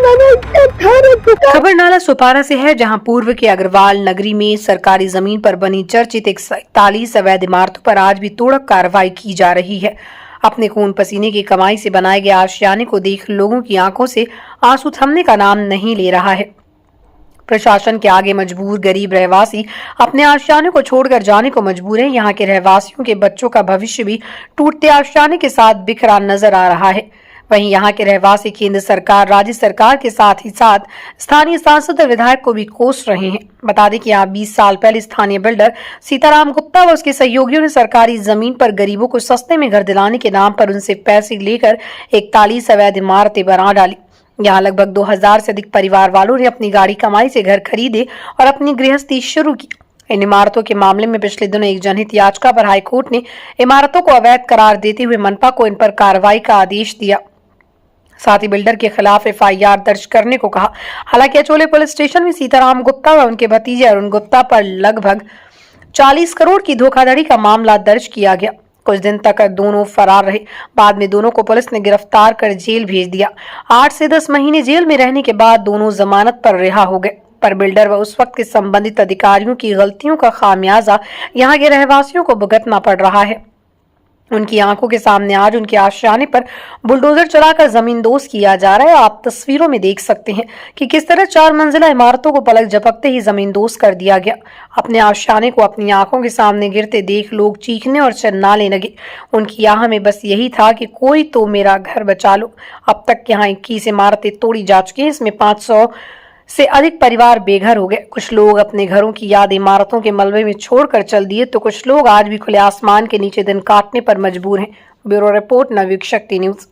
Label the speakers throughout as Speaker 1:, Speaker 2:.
Speaker 1: खबर नाला सुपारा से है, जहां पूर्व के अग्रवाल नगरी में सरकारी जमीन पर बनी चर्चित 41 अवैध इमारतों पर आज भी तोड़क कार्रवाई की जा रही है। अपने खून पसीने की कमाई से बनाए गए आशियाने को देख लोगों की आंखों से आंसू थमने का नाम नहीं ले रहा है। प्रशासन के आगे मजबूर गरीब रहवासी अपने आशियाने को छोड़कर जाने को मजबूर हैं। यहाँ के रहवासियों के बच्चों का भविष्य भी टूटते आशियाने के साथ बिखरा नजर आ रहा है। वहीं यहाँ के रहवासी केंद्र सरकार, राज्य सरकार के साथ ही साथ स्थानीय सांसद और विधायक को भी कोस रहे हैं। बता दें कि यहाँ 20 साल पहले स्थानीय बिल्डर सीताराम गुप्ता व उसके सहयोगियों ने सरकारी जमीन पर गरीबों को सस्ते में घर दिलाने के नाम पर उनसे पैसे लेकर 41 अवैध इमारतें बना डाली। यहाँ लगभग 2000 से अधिक परिवार वालों ने अपनी गाड़ी कमाई से घर खरीदे और अपनी गृहस्थी शुरू की। इन इमारतों के मामले में पिछले दिनों एक जनहित याचिका पर हाईकोर्ट ने इमारतों को अवैध करार देते हुए मनपा को इन पर कार्रवाई का आदेश दिया। साथ ही बिल्डर के खिलाफ FIR दर्ज करने को कहा। हालांकि अचोले पुलिस स्टेशन में सीताराम गुप्ता व उनके भतीजे अरुण गुप्ता पर लगभग 40 करोड़ की धोखाधड़ी का मामला दर्ज किया गया। कुछ दिन तक दोनों फरार रहे। बाद में दोनों को पुलिस ने गिरफ्तार कर जेल भेज दिया। 8 से 10 महीने जेल में रहने के बाद दोनों जमानत पर रिहा हो गए। पर बिल्डर व उस वक्त के संबंधित अधिकारियों की गलतियों का खामियाजा यहाँ के रहवासियों को भुगतना पड़ रहा है। उनकी आंखों के सामने आज उनके आशियाने पर बुलडोजर चलाकर जमींदोज किया जा रहा है। आप तस्वीरों में देख सकते हैं कि किस तरह 4 मंजिला इमारतों को पलक झपकते ही जमींदोज कर दिया गया। अपने आशियाने को अपनी आंखों के सामने गिरते देख लोग चीखने और चिल्लाने लगे। उनकी आह में बस यही था कि कोई तो मेरा घर बचा लो। अब तक यहाँ 21 इमारतें तोड़ी जा चुकी हैं। इसमें 500 से अधिक परिवार बेघर हो गए। कुछ लोग अपने घरों की याद इमारतों के मलबे में छोड़कर चल दिए, तो कुछ लोग आज भी खुले आसमान के नीचे दिन काटने पर मजबूर हैं। ब्यूरो रिपोर्ट, नवयुग शक्ति न्यूज।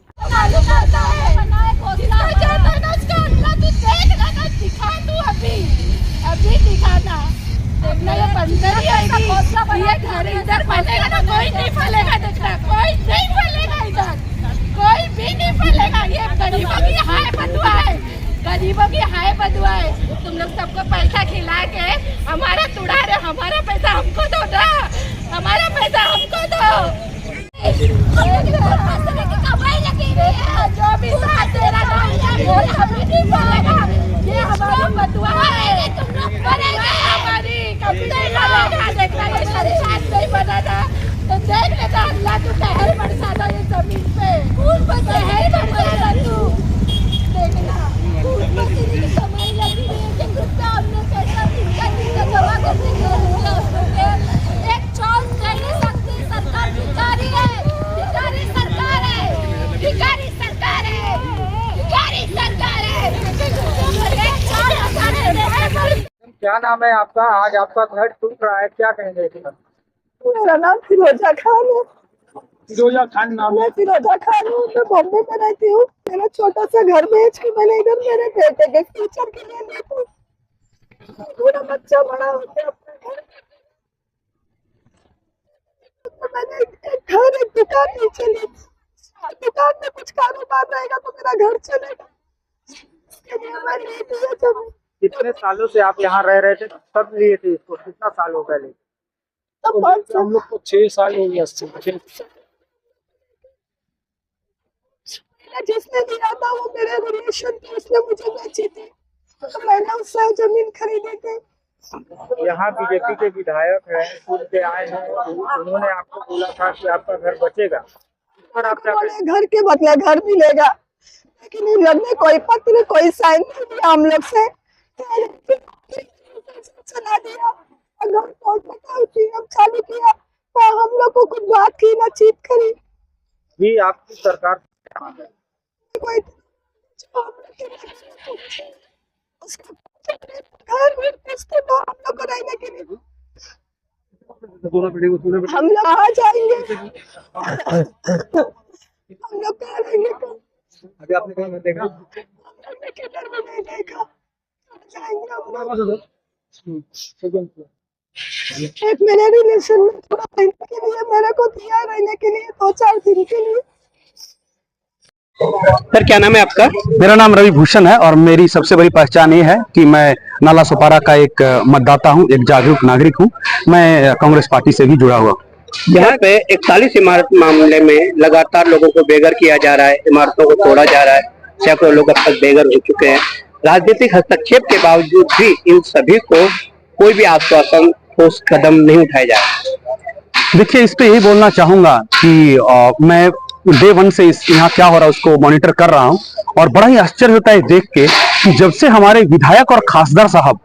Speaker 2: गरीबों की हाय बदुआ है। तुम लोग सबको पैसा खिला के हमारा तुड़ा रहे। हमारा पैसा हमको दो ना, हमारा पैसा हमको दो। कमाई लगी रही है, जो भी साथ दे रहा है हमें नहीं मिलेगा। ये हमारा बदुआ है, तुम लोग बनेगा हमारी कभी नहीं बनेगा। देखना ये सारी साथ नहीं बनाना तो देख लेना। अल्लाह तू कहर बरसा दो ये जमीन पे, खून पर कहर बरसा दो तू। देखना कमाई लगी रही है, जितना हमने पैसा जमा करने के लिए एक चौक कह नहीं सकती। सरकार भिखारी है, भिखारी सरकार है, भिखारी सरकार है, भिखारी सरकार है।
Speaker 3: क्या नाम है आपका? आज आपका घर टूट रहा है, क्या कहेंगे?
Speaker 4: मेरा नाम फिरोजा खान है।
Speaker 3: फिरोजा खान नाम है?
Speaker 4: फिरोजा खान हूँ, मैं बॉम्बे में रहती हूँ। मेरा छोटा सा घर बेच के मैंने इधर मेरे बेटे के फ्यूचर के लिए ली थी। पूरा बच्चा बड़ा होते अपने घर तो मैंने एक घर, एक दुकान नीचे ली। दुकान में कुछ कारोबार रहेगा तो मेरा घर चलेगा, इसके लिए मैं ली थी जमीन।
Speaker 3: कितने सालों से आप यहाँ रह रहे थे? कब लिए थे इसको? कितना साल हो गए?
Speaker 4: तो
Speaker 3: हम लोग को 6 साल हो गया।
Speaker 4: जिसने दिया था वो मेरे रिलेशन थे, उसने मुझे बेची थी तो मैंने उससे जमीन खरीदी थी।
Speaker 3: यहाँ बीजेपी के विधायक हैं, खुद से आए हैं, उन्होंने आपको बोला था कि आपका घर बचेगा, पर आप क्या करें?
Speaker 4: घर के बदले घर मिलेगा, लेकिन इन लोग ने कोई पत्र, कोई साइन नहीं दिया हम लोग से। चला दिया, घर कोर्ट में हम चालू किया तो हम लोग को कुछ बात की ना चीट करी।
Speaker 3: भी आपकी सरकार
Speaker 4: कोई घर में हम लोग को रहने के लिए हम लोग आ जाएंगे। हम लोग कहाँ रहेंगे?
Speaker 3: अभी आपने कहाँ देखा?
Speaker 4: हमने किधर में नहीं देखा। जाएंगे हम लोग। एक मेरे रिलेशन में थोड़ा रहने के लिए मेरे को दिया, रहने के लिए 2-4 दिन के लिए।
Speaker 5: सर क्या नाम है आपका?
Speaker 6: मेरा नाम रवि भूषण है और मेरी सबसे बड़ी पहचान ये है कि मैं नाला सुपारा का एक मतदाता हूँ, एक जागरूक नागरिक हूँ। मैं कांग्रेस पार्टी से भी जुड़ा हुआ।
Speaker 5: यहाँ पे 41 इमारत मामले में लगातार लोगों को बेघर किया जा रहा है, इमारतों को तोड़ा जा रहा है। सैकड़ों लोग अब तक बेघर हो चुके हैं। राजनीतिक हस्तक्षेप के बावजूद भी इन सभी को कोई भी आश्वासन ठोस कदम नहीं उठाए जा रहे।
Speaker 6: देखिए, इस पे यही बोलना चाहूंगा कि मैं डे वन से यहाँ क्या हो रहा है उसको मॉनिटर कर रहा हूँ और बड़ा ही आश्चर्य होता है देख के कि जब से हमारे विधायक और खासदार साहब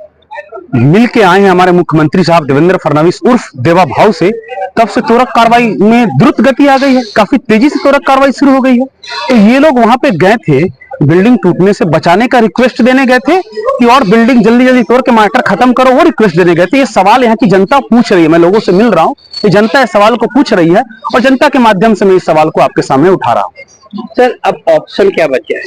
Speaker 6: मिल के आए हैं हमारे मुख्यमंत्री साहब देवेंद्र फडणवीस उर्फ देवा भाव से, तब से त्वरित कार्रवाई में द्रुत गति आ गई है। काफी तेजी से त्वरित कार्रवाई शुरू हो गई है। तो ये लोग वहां पे गए थे बिल्डिंग टूटने से बचाने का रिक्वेस्ट देने गए थे कि और बिल्डिंग जल्दी जल्दी तोड़ के मैटर खत्म करो, वो रिक्वेस्ट देने गए थे। ये सवाल यहाँ की जनता पूछ रही है, मैं लोगों से मिल रहा हूँ, ये जनता इस सवाल को पूछ रही है और जनता के माध्यम से मैं इस सवाल को आपके सामने उठा रहा हूँ।
Speaker 5: सर, अब ऑप्शन क्या बचा है?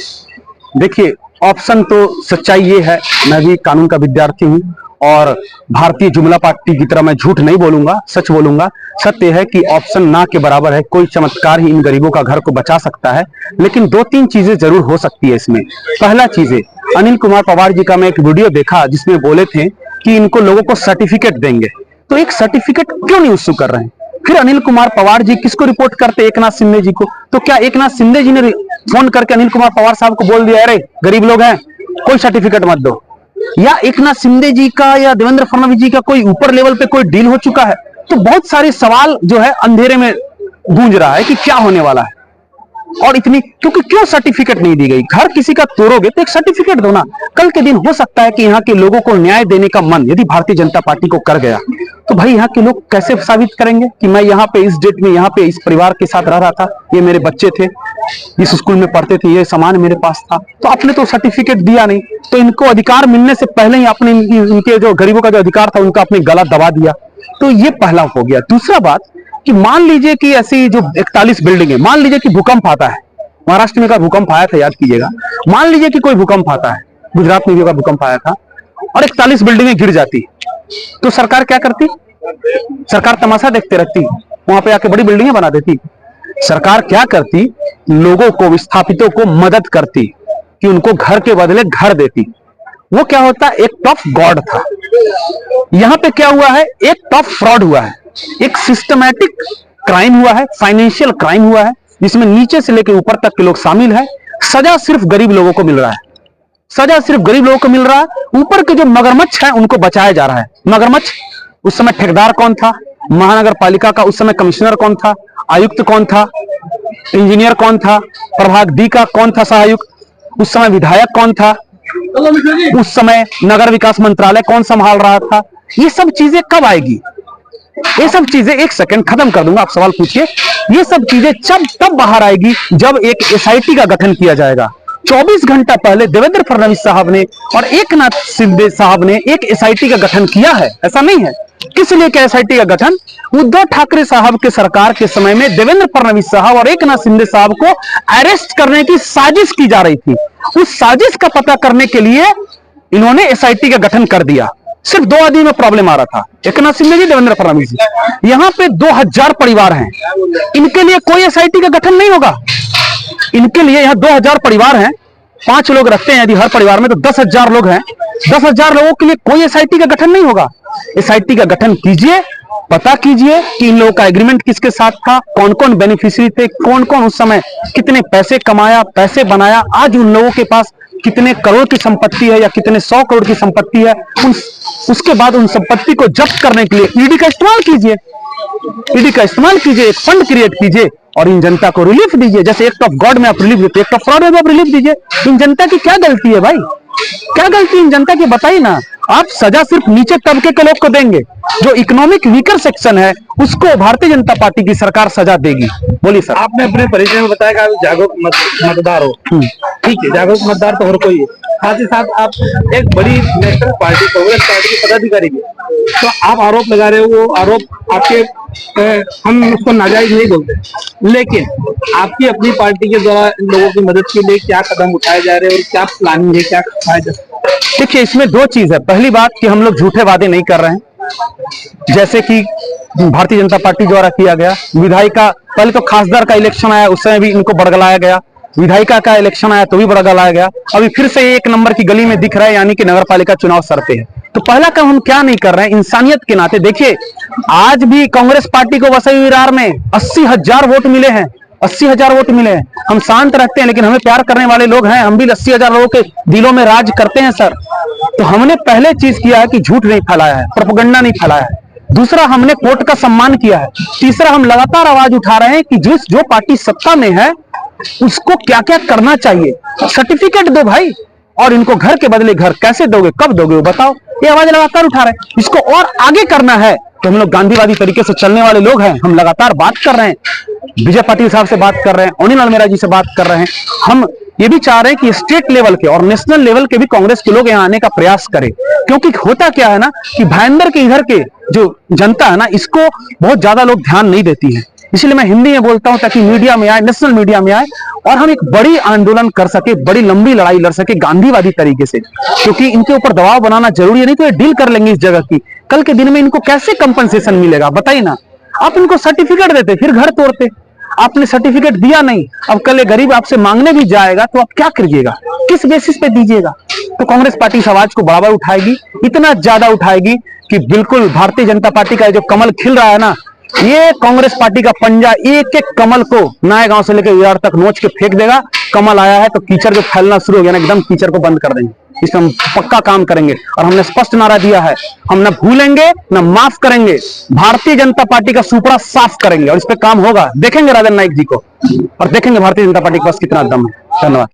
Speaker 6: देखिए, ऑप्शन तो सच्चाई ये है, मैं भी कानून का विद्यार्थी हूँ और भारतीय जुमला पार्टी की तरह मैं झूठ नहीं बोलूंगा, सच बोलूंगा। सत्य है कि ऑप्शन ना के बराबर है, कोई चमत्कार ही इन गरीबों का घर को बचा सकता है, लेकिन दो तीन चीजें जरूर हो सकती है इसमें। पहला चीज है, अनिल कुमार पवार जी का मैं एक वीडियो देखा जिसमें बोले थे कि इनको लोगों को सर्टिफिकेट देंगे, तो एक सर्टिफिकेट क्यों नहीं इश्यू कर रहे हैं? फिर अनिल कुमार पवार जी किसको रिपोर्ट करते? एकनाथ शिंदे जी को। तो क्या एकनाथ शिंदे जी ने फोन करके अनिल कुमार पवार साहब को बोल दिया, अरे गरीब लोग हैं, कोई सर्टिफिकेट मत दो? या एकनाथ शिंदे जी का या देवेंद्र फडणवीस जी का कोई ऊपर लेवल पे कोई डील हो चुका है? तो बहुत सारे सवाल जो है अंधेरे में गूंज रहा है कि क्या होने वाला है। और इतनी क्योंकि क्यों सर्टिफिकेट नहीं दी गई? घर किसी का तोड़ोगे तो एक सर्टिफिकेट दो ना। कल के दिन हो सकता है कि यहाँ के लोगों को न्याय देने का मन यदि भारतीय जनता पार्टी को कर गया, तो भाई यहाँ के लोग कैसे साबित करेंगे कि मैं यहाँ पे इस डेट में यहाँ पे इस परिवार के साथ रह रहा था, ये मेरे बच्चे थे, इस स्कूल में पढ़ते थे, ये सामान मेरे पास था। तो आपने तो सर्टिफिकेट दिया नहीं, तो इनको अधिकार मिलने से पहले ही आपने इनके जो गरीबों का जो अधिकार था उनका अपने गला दबा दिया। तो ये पहला हो गया। दूसरा बात कि मान लीजिए कि ऐसी जो 41 बिल्डिंग है, मान लीजिए कि भूकंप आता है, महाराष्ट्र में का भूकंप आया था, याद कीजिएगा, मान लीजिए कि कोई भूकंप आता है, गुजरात में भी का भूकंप आया था और 41 बिल्डिंगें गिर जाती, तो सरकार क्या करती? सरकार तमाशा देखते रहती, वहां पे आके बड़ी बिल्डिंगें बना देती। सरकार क्या करती? लोगों को, विस्थापितों को मदद करती कि उनको घर के बदले घर देती। वो क्या होता? एक टफ गॉड था। यहां पे क्या हुआ है? एक टफ फ्रॉड हुआ है, एक सिस्टमैटिक क्राइम हुआ है, फाइनेंशियल क्राइम हुआ है, जिसमें नीचे से लेकर ऊपर तक के लोग शामिल है। सजा सिर्फ गरीब लोगों को मिल रहा है, सजा सिर्फ गरीब लोगों को मिल रहा है। ऊपर के जो मगरमच्छ है उनको बचाया जा रहा है। मगरमच्छ उस समय ठेकेदार कौन था? महानगर पालिका का उस समय कमिश्नर कौन था? आयुक्त कौन था? इंजीनियर कौन था? प्रभाग डी का कौन था सहायुक्त? उस समय विधायक कौन था? उस समय नगर विकास मंत्रालय कौन संभाल रहा था? ये सब चीजें कब आएगी? ये सब चीजें, एक सेकंड खत्म कर दूंगा, आप सवाल पूछिए। ये सब चीजें तब बाहर आएगी जब एक एसआईटी का गठन किया जाएगा। 24 घंटा पहले देवेंद्र फडणवीस साहब ने और एकनाथ शिंदे साहब ने एक एसआईटी का गठन किया है, ऐसा नहीं है। किस लिए क्या एसआईटी का गठन? उद्धव ठाकरे साहब के सरकार के समय में देवेंद्र फडणवीस साहब और एकनाथ शिंदे साहब को अरेस्ट करने की साजिश की जा रही थी। उस साजिश का पता करने के लिए इन्होंने एसआईटी का गठन कर दिया। सिर्फ 2 आदमी में प्रॉब्लम आ रहा था, एकनाथ शिंदे जी, देवेंद्र फडणवीस जी। यहाँ पे 2000 परिवार हैं, इनके लिए कोई एसआईटी का गठन नहीं होगा। इनके लिए यहाँ 2000 परिवार हैं, 5 लोग रखते हैं यदि हर परिवार में, तो 10,000 लोग हैं। 10,000 लोगों के लिए कोई एसआईटी का गठन नहीं होगा। एसआईटी का गठन कीजिए, पता कीजिए कि इन लोगों का एग्रीमेंट किसके साथ था, कौन कौन बेनिफिशियरी थे, कौन कौन उस समय कितने पैसे कमाया, पैसे बनाया, आज उन लोगों के पास कितने करोड़ की संपत्ति है या कितने 100 करोड़ की संपत्ति है। उसके बाद उन संपत्ति को जब्त करने के लिए ईडी का इस्तेमाल कीजिए, ईडी का इस्तेमाल कीजिए, एक फंड क्रिएट कीजिए और इन जनता को रिलीफ दीजिए। जैसे एक्ट ऑफ गॉड में आप रिलीफ देते, एक्ट ऑफ फ्रॉड में आप रिलीफ दीजिए। इन जनता की क्या गलती है भाई? क्या गलती इन जनता की बताइए ना। आप सजा सिर्फ नीचे तबके के लोग को देंगे, जो इकोनॉमिक वीकर सेक्शन है उसको भारतीय जनता पार्टी की सरकार सजा देगी। बोलिए सर।
Speaker 3: आपने अपने परिचय में बताया कि आप जागरूक मतदार हो, ठीक है, जागरूक मतदार तो हर कोई है, साथ ही साथ आप एक बड़ी नेशनल पार्टी, कांग्रेस पार्टी के पदाधिकारी है, तो आप आरोप लगा रहे हो, वो आरोप आपके, हम उसको नाजायज नहीं बोलते, लेकिन आपकी अपनी पार्टी के द्वारा लोगों की मदद के लिए क्या कदम उठाए जा रहे हैं और क्या प्लानिंग है, क्या खाया जा सकता है?
Speaker 6: देखिए, इसमें 2 चीज है। पहली बात कि हम लोग झूठे वादे नहीं कर रहे हैं, जैसे कि भारतीय जनता पार्टी द्वारा किया गया। विधायिका, पहले तो खासदार का इलेक्शन आया, उस समय भी इनको बड़गलाया गया। विधायिका का इलेक्शन आया तो भी बड़गलाया गया। अभी फिर से 1 नंबर की गली में दिख रहा है, यानी कि नगर पालिका चुनाव सर पे है। तो पहला काम हम क्या नहीं कर रहे हैं, इंसानियत के नाते। देखिए, आज भी कांग्रेस पार्टी को वसई विरार में 80,000 वोट मिले हैं, 80,000 वोट मिले हैं। हम शांत रहते हैं, लेकिन हमें प्यार करने वाले लोग हैं, हम भी 80,000 लोगों के दिलों में राज करते हैं सर। तो हमने पहले चीज किया है कि झूठ नहीं फैलाया है, प्रोपेगेंडा नहीं फैलाया है। दूसरा, हमने कोर्ट का सम्मान किया है। तीसरा, हम लगातार आवाज उठा रहे हैं कि जो पार्टी सत्ता में है उसको क्या क्या करना चाहिए। सर्टिफिकेट दो भाई, और इनको घर के बदले घर कैसे दोगे, कब दोगे वो बताओ। ये आवाज लगातार उठा रहे हैं। इसको और आगे करना है तो हम लोग गांधीवादी तरीके से चलने वाले लोग हैं। हम लगातार बात कर रहे हैं, विजय पाटिल साहब से बात कर रहे हैं, अनिल अलमेरा जी से बात कर रहे हैं। हम ये भी चाह रहे हैं कि स्टेट लेवल के और नेशनल लेवल के भी कांग्रेस के लोग यहाँ आने का प्रयास करें, क्योंकि होता क्या है ना कि भाईंदर के इधर के जो जनता है ना, इसको बहुत ज्यादा लोग ध्यान नहीं देती है। इसलिए मैं हिंदी में बोलता हूं ताकि मीडिया में आए, नेशनल मीडिया में आए, और हम एक बड़ी आंदोलन कर सके, बड़ी लंबी लड़ाई लड़ सके गांधीवादी तरीके से। क्योंकि इनके ऊपर दबाव बनाना जरूरी है, नहीं तो ये डील कर लेंगे इस जगह की। कल के दिन में इनको कैसे कंपनसेशन मिलेगा बताइए ना। आप इनको सर्टिफिकेट देते फिर घर तोड़ते, आपने सर्टिफिकेट दिया नहीं। अब कल ये गरीब आपसे मांगने भी जाएगा तो आप क्या करिएगा, किस बेसिस पे दीजिएगा। तो कांग्रेस पार्टी इस आवाज को बराबर उठाएगी, इतना ज्यादा उठाएगी कि बिल्कुल भारतीय जनता पार्टी का जो कमल खिल रहा है ना, ये कांग्रेस पार्टी का पंजा एक एक कमल को नए गांव से लेकर विरार तक नोच के फेंक देगा। कमल आया है तो कीचड़ जो फैलना शुरू हो गया ना, एकदम कीचड़ को बंद कर देंगे। इसमें हम पक्का काम करेंगे और हमने स्पष्ट नारा दिया है, हम न भूलेंगे न माफ करेंगे। भारतीय जनता पार्टी का सुपड़ा साफ करेंगे और इस पे काम होगा। देखेंगे राजन नाईक जी को और देखेंगे भारतीय जनता पार्टी के पास कितना दम है। धन्यवाद।